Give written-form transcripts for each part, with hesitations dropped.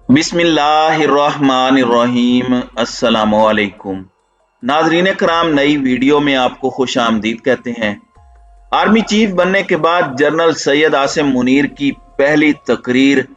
बिस्मिल्लाहिर्रहमानिर्रहीम। अस्सलामुअलैकुम नाजरीन कराम, नई वीडियो में आपको खुश आमदीद कहते हैं। आर्मी चीफ बनने के बाद जनरल सैयद आसिम मुनीर की पहली तकरीर,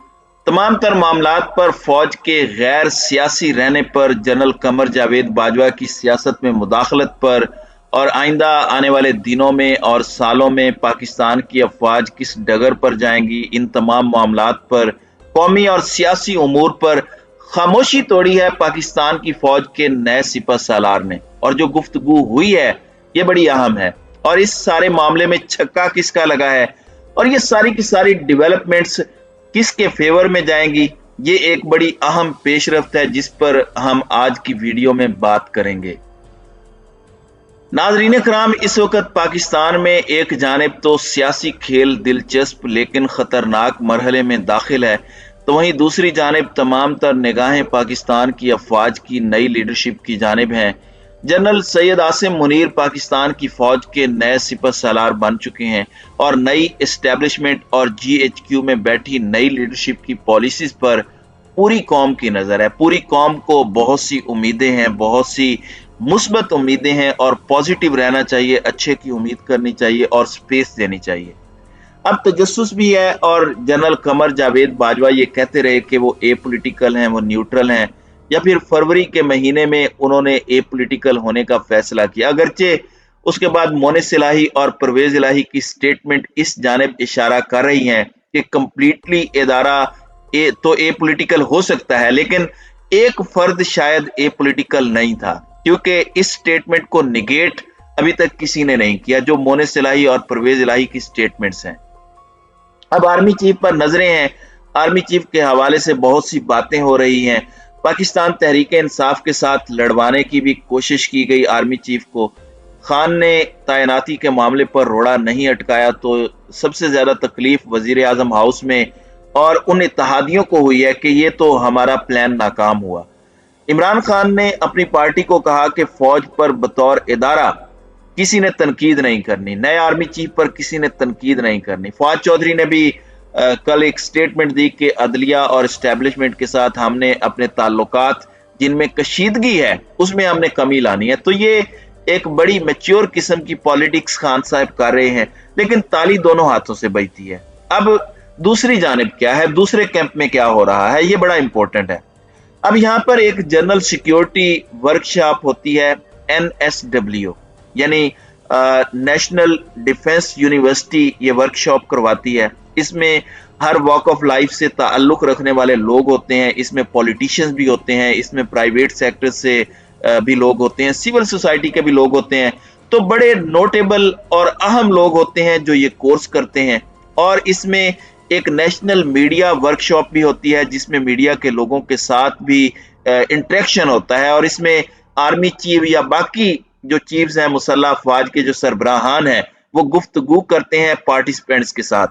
तमाम तर मामलात पर फौज के गैर सियासी रहने पर, जनरल कमर जावेद बाजवा की सियासत में मुदाखलत पर, और आइंदा आने वाले दिनों में और सालों में पाकिस्तान की अफवाज किस डगर पर जाएंगी, इन तमाम मामलात पर, कौमी और सियासी उमूर पर खामोशी तोड़ी है पाकिस्तान की फौज के नए सिपह सालार ने। और जो गुफ्तगू हुई है ये बड़ी अहम है, और इस सारे मामले में छक्का किसका लगा है और ये सारी की सारी डेवलपमेंट्स किसके फेवर में जाएंगी, ये एक बड़ी अहम पेशरफ्त है जिस पर हम आज की वीडियो में बात करेंगे। नाज़रीन कराम, इस वक्त पाकिस्तान में एक जानिब तो सियासी खेल दिलचस्प लेकिन खतरनाक मरहले में दाखिल है, तो वहीं दूसरी जानिब तमाम तर निगाहें पाकिस्तान की अफवाज की नई लीडरशिप की जानिब हैं। जनरल सैयद आसिम मुनीर पाकिस्तान की फौज के नए सिपह सालार बन चुके हैं और नई एस्टेब्लिशमेंट और GHQ में बैठी नई लीडरशिप की पॉलिसीज पर पूरी कौम की नजर है। पूरी कौम को बहुत सी उम्मीदें हैं, बहुत सी मुस्बत उम्मीदें हैं, और पॉजिटिव रहना चाहिए, अच्छे की उम्मीद करनी चाहिए और स्पेस देनी चाहिए। अब तजस्सुस भी है, और जनरल कमर जावेद बाजवा ये कहते रहे कि वो ए पोलिटिकल हैं, वो न्यूट्रल हैं, या फिर फरवरी के महीने में उन्होंने ए पोलिटिकल होने का फैसला किया। अगरचे उसके बाद मोनिस इलाही और परवेज इलाही की स्टेटमेंट इस जानिब इशारा कर रही हैं कि कंप्लीटली इदारा तो ए पोलिटिकल हो सकता है, लेकिन एक फर्द शायद ए पोलिटिकल नहीं था, क्योंकि इस स्टेटमेंट को निगेट अभी तक किसी ने नहीं किया, जो मोनिस इलाही और परवेज इलाही की स्टेटमेंट्स हैं। अब आर्मी चीफ पर नजरें हैं। आर्मी चीफ के हवाले से बहुत सी बातें हो रही हैं। पाकिस्तान तहरीक इंसाफ के साथ लड़वाने की भी कोशिश की गई। आर्मी चीफ को खान ने तैनाती के मामले पर रोड़ा नहीं अटकाया, तो सबसे ज्यादा तकलीफ वजीर आजम हाउस में और उन इत्तेहादियों को हुई है कि ये तो हमारा प्लान नाकाम हुआ। इमरान खान ने अपनी पार्टी को कहा कि फौज पर बतौर इदारा किसी ने तनकीद नहीं करनी, नए आर्मी चीफ पर किसी ने तनकीद नहीं करनी। फवाद चौधरी ने भी कल एक स्टेटमेंट दी कि अदलिया और एस्टेब्लिशमेंट के साथ हमने अपने ताल्लुकात जिनमें कशीदगी है उसमें हमने कमी लानी है। तो ये एक बड़ी मैच्योर किस्म की पॉलिटिक्स खान साहब कर रहे हैं, लेकिन ताली दोनों हाथों से बजती है। अब दूसरी जानिब क्या है, दूसरे कैंप में क्या हो रहा है, ये बड़ा इंपॉर्टेंट है। अब यहाँ पर एक जनरल सिक्योरिटी वर्कशॉप होती है, NSW यानी नेशनल डिफेंस यूनिवर्सिटी ये वर्कशॉप करवाती है। इसमें हर वॉक ऑफ लाइफ से ताल्लुक रखने वाले लोग होते हैं, इसमें पॉलिटिशियंस भी होते हैं, इसमें प्राइवेट सेक्टर से भी लोग होते हैं, सिविल सोसाइटी के भी लोग होते हैं। तो बड़े नोटेबल और अहम लोग होते हैं जो ये कोर्स करते हैं। और इसमें एक नेशनल मीडिया वर्कशॉप भी होती है जिसमें मीडिया के लोगों के साथ भी इंटरेक्शन होता है, और इसमें आर्मी चीफ या बाकी जो चीफ्स हैं, मुसल्लह अफवाज के जो सरबराहान हैं, वो गुफ्तगू करते हैं पार्टिसिपेंट्स के साथ।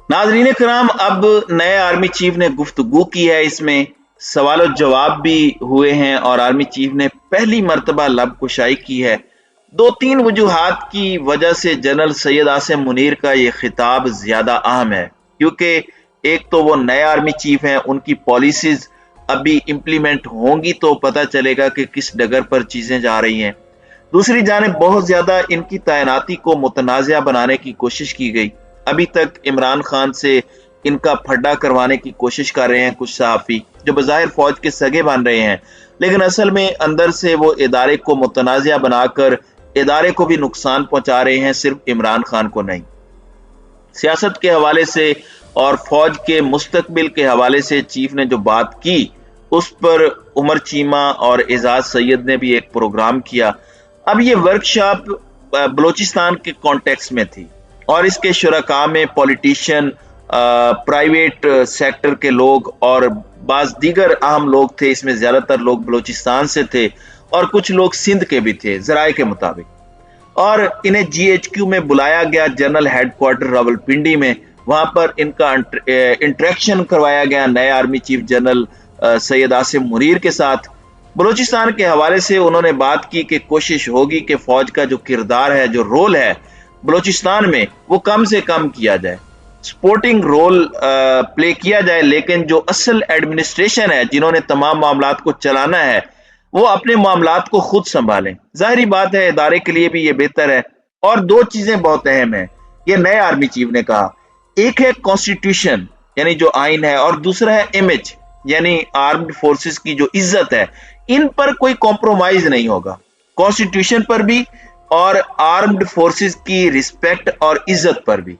नाज़रीन कराम, अब नए आर्मी चीफ ने गुफ्तगू की है, इसमें सवाल और जवाब भी हुए हैं, और आर्मी चीफ ने पहली मर्तबा लब कुशाई की है। दो तीन वजूहात की वजह से जनरल सैयद आसिम मुनीर का ये खिताब ज्यादा अहम है, क्योंकि एक तो वो नए आर्मी चीफ हैं, उनकी पॉलिसीज अभी इंप्लीमेंट होंगी तो पता चलेगा कि किस डगर पर चीजें जा रही हैं। दूसरी जानिब बहुत ज्यादा इनकी तैनाती को मुतनाज़ा बनाने की कोशिश की गई। अभी तक इमरान खान से इनका फड्डा करवाने की कोशिश कर रहे हैं कुछ सहाफी, जो बज़ाहिर फौज के सगे बन रहे हैं, लेकिन असल में अंदर से वो इदारे को मुतनाज़ा बनाकर इदारे को भी नुकसान पहुंचा रहे हैं, सिर्फ इमरान खान को नहीं। सियासत के हवाले से और फौज के मुस्तकबिल के हवाले से चीफ ने जो बात की, उस पर उमर चीमा और एजाज सैयद ने भी एक प्रोग्राम किया। अब ये वर्कशॉप बलोचिस्तान के कॉन्टेक्स्ट में थी, और इसके शुरका में पॉलिटिशियन, प्राइवेट सेक्टर के लोग और बाज दीगर अहम लोग थे। इसमें ज्यादातर लोग बलोचिस्तान से थे और कुछ लोग सिंध के भी थे जराए के मुताबिक, और इन्हें GHQ में बुलाया गया, जनरल हेडक्वार्टर रावलपिंडी में। वहां पर इनका इंटरेक्शन करवाया गया नए army chief general Syed Asim Munir के साथ। बलूचिस्तान के हवाले से उन्होंने बात की कि कोशिश होगी कि फौज का जो किरदार है, जो रोल है बलूचिस्तान में, वो कम से कम किया जाए। सपोर्टिंग रोल प्ले किया जाए, लेकिन जो असल एडमिनिस्ट्रेशन है, जिन्होंने तमाम मामलात को चलाना है, वो अपने मामलात को खुद संभालें। जाहिर बात है इदारे के लिए भी ये बेहतर है। और दो चीजें बहुत अहम है, ये नए आर्मी चीफ ने कहा, एक है कॉन्स्टिट्यूशन यानी जो आइन है, और दूसरा है इमेज यानी आर्म्ड फोर्सेस की जो इज्जत है। इन पर कोई कॉम्प्रोमाइज नहीं होगा, कॉन्स्टिट्यूशन पर भी और आर्म्ड फोर्सेस की रिस्पेक्ट और इज्जत पर भी।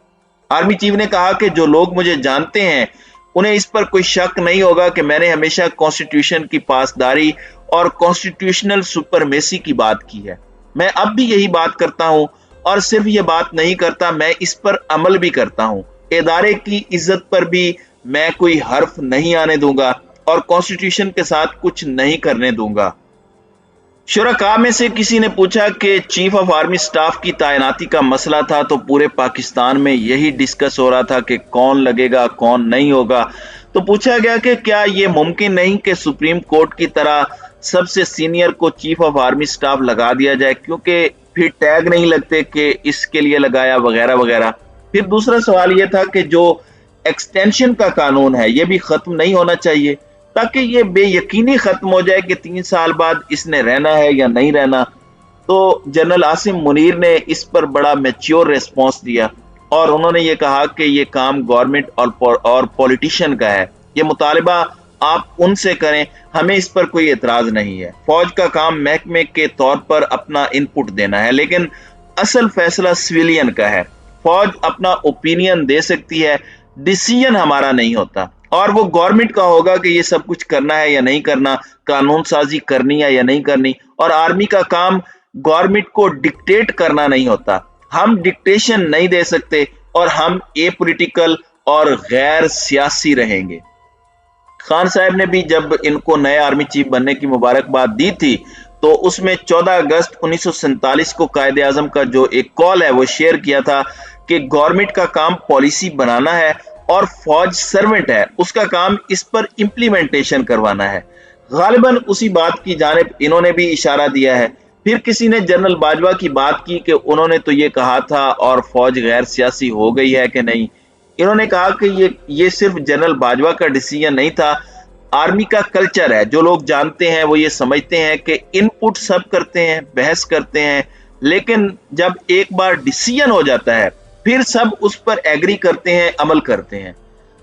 आर्मी चीफ ने कहा कि जो लोग मुझे जानते हैं उन्हें इस पर कोई शक नहीं होगा कि मैंने हमेशा कॉन्स्टिट्यूशन की पासदारी और कॉन्स्टिट्यूशनल सुपरमेसी की बात की है। मैं अब भी यही बात करता हूं, और सिर्फ ये बात नहीं करता, मैं इस पर अमल भी करता हूं। इदारे की इज्जत पर भी मैं कोई हर्फ नहीं आने दूंगा और कॉन्स्टिट्यूशन के साथ कुछ नहीं करने दूंगा। शुरका में से किसी ने पूछा कि चीफ ऑफ आर्मी स्टाफ की तैनाती का मसला था, तो पूरे पाकिस्तान में यही डिस्कस हो रहा था कि कौन लगेगा कौन नहीं होगा। तो पूछा गया कि क्या यह मुमकिन नहीं कि सुप्रीम कोर्ट की तरह सबसे सीनियर को चीफ ऑफ आर्मी स्टाफ लगा दिया जाए, क्योंकि फिर टैग नहीं लगते कि इसके लिए लगाया वगैरह वगैरह। फिर दूसरा सवाल यह था कि जो एक्सटेंशन का कानून है यह भी खत्म नहीं होना चाहिए, ताकि ये बेयकीनी खत्म हो जाए कि 3 साल बाद इसने रहना है या नहीं रहना। तो जनरल आसिम मुनीर ने इस पर बड़ा मैच्योर रिस्पॉन्स दिया, और उन्होंने ये कहा कि ये काम गवर्नमेंट और पॉलिटिशियन का है, ये मुतालबा आप उनसे करें, हमें इस पर कोई एतराज नहीं है। फौज का काम महकमे के तौर पर अपना इनपुट देना है, लेकिन असल फैसला सिविलियन का है। फौज अपना ओपिनियन दे सकती है, डिसीजन हमारा नहीं होता, और वो गवर्नमेंट का होगा कि ये सब कुछ करना है या नहीं करना, कानून साजी करनी है या नहीं करनी। और आर्मी का काम गवर्नमेंट को डिक्टेट करना नहीं होता, हम डिक्टेशन नहीं दे सकते, और हम एपॉलिटिकल और गैर सियासी रहेंगे। खान साहब ने भी जब इनको नए आर्मी चीफ बनने की मुबारकबाद दी थी, तो उसमें 14 अगस्त 1947 को कायद आजम का जो एक कॉल है वो शेयर किया था कि गवर्नमेंट का काम पॉलिसी बनाना है और फौज सर्वेंट है, उसका काम इस पर इंप्लीमेंटेशन करवाना है। गालिबन उसी बात की जानिब इन्होंने भी इशारा दिया है। फिर किसी ने जनरल बाजवा की बात की कि उन्होंने तो ये कहा था और फौज गैर सियासी हो गई है कि नहीं। इन्होंने कहा कि ये सिर्फ जनरल बाजवा का डिसीजन नहीं था, आर्मी का कल्चर है। जो लोग जानते हैं वो ये समझते हैं कि इनपुट सब करते हैं, बहस करते हैं, लेकिन जब एक बार डिसीजन हो जाता है फिर सब उस पर एग्री करते हैं, अमल करते हैं।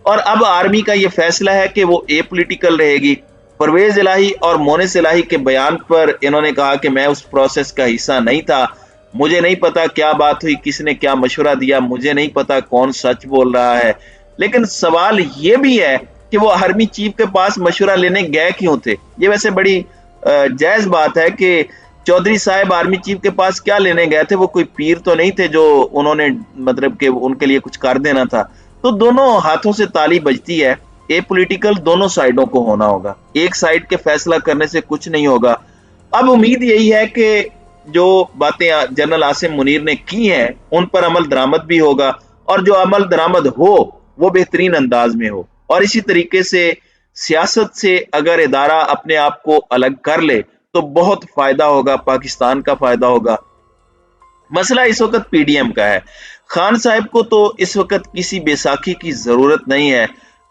और अब आर्मी का ये फैसला है कि वो एपॉलिटिकल रहेगी। परवेज इलाही और मोनिस इलाही के बयान पर इन्होंने कहा कि मैं उस प्रोसेस का हिस्सा नहीं था, मुझे नहीं पता क्या बात हुई, किसने क्या मशवरा दिया, मुझे नहीं पता कौन सच बोल रहा है। लेकिन सवाल ये भी है कि वो आर्मी चीफ के पास मशवरा लेने गए क्यों थे। ये वैसे बड़ी जायज बात है कि चौधरी साहब आर्मी चीफ के पास क्या लेने गए थे, वो कोई पीर तो नहीं थे जो उन्होंने मतलब कि उनके लिए कुछ कर देना था। तो दोनों हाथों से ताली बजती है, एपॉलिटिकल दोनों साइडों को होना होगा, एक साइड के फैसला करने से कुछ नहीं होगा। अब उम्मीद यही है कि जो बातें जनरल आसिम मुनीर ने की हैं उन पर अमल दरामद भी होगा, और जो अमल दरामद हो वो बेहतरीन अंदाज में हो। और इसी तरीके से सियासत से अगर इदारा अपने आप को अलग कर ले तो बहुत फायदा होगा, पाकिस्तान का फायदा होगा। मसला इस वक्त पीडीएम का है। खान साहब को तो इस वक्त किसी बैसाखी की जरूरत नहीं है।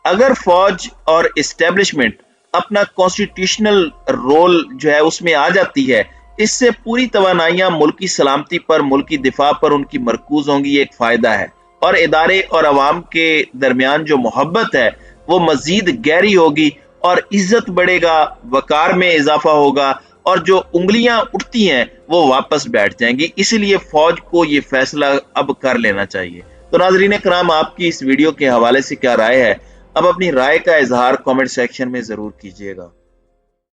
अगर फौज और एस्टेब्लिशमेंट अपना कॉन्स्टिट्यूशनल रोल जो है उसमें आ जाती है, इससे पूरी तवानाइयां मुल्की सलामती पर, मुल्की दिफा पर उनकी मरकूज होंगी, एक फायदा है। और इदारे और अवाम के दरमियान जो मोहब्बत है वो मजीद गहरी होगी, और इज्जत बढ़ेगा, वकार में इजाफा होगा, और जो उंगलियां उठती हैं वो वापस बैठ जाएंगी। इसलिए फौज को ये फैसला अब कर लेना चाहिए। तो नाजरीन कराम, आपकी इस वीडियो के हवाले से क्या राय है? अब अपनी राय का इजहार कमेंट सेक्शन में जरूर कीजिएगा।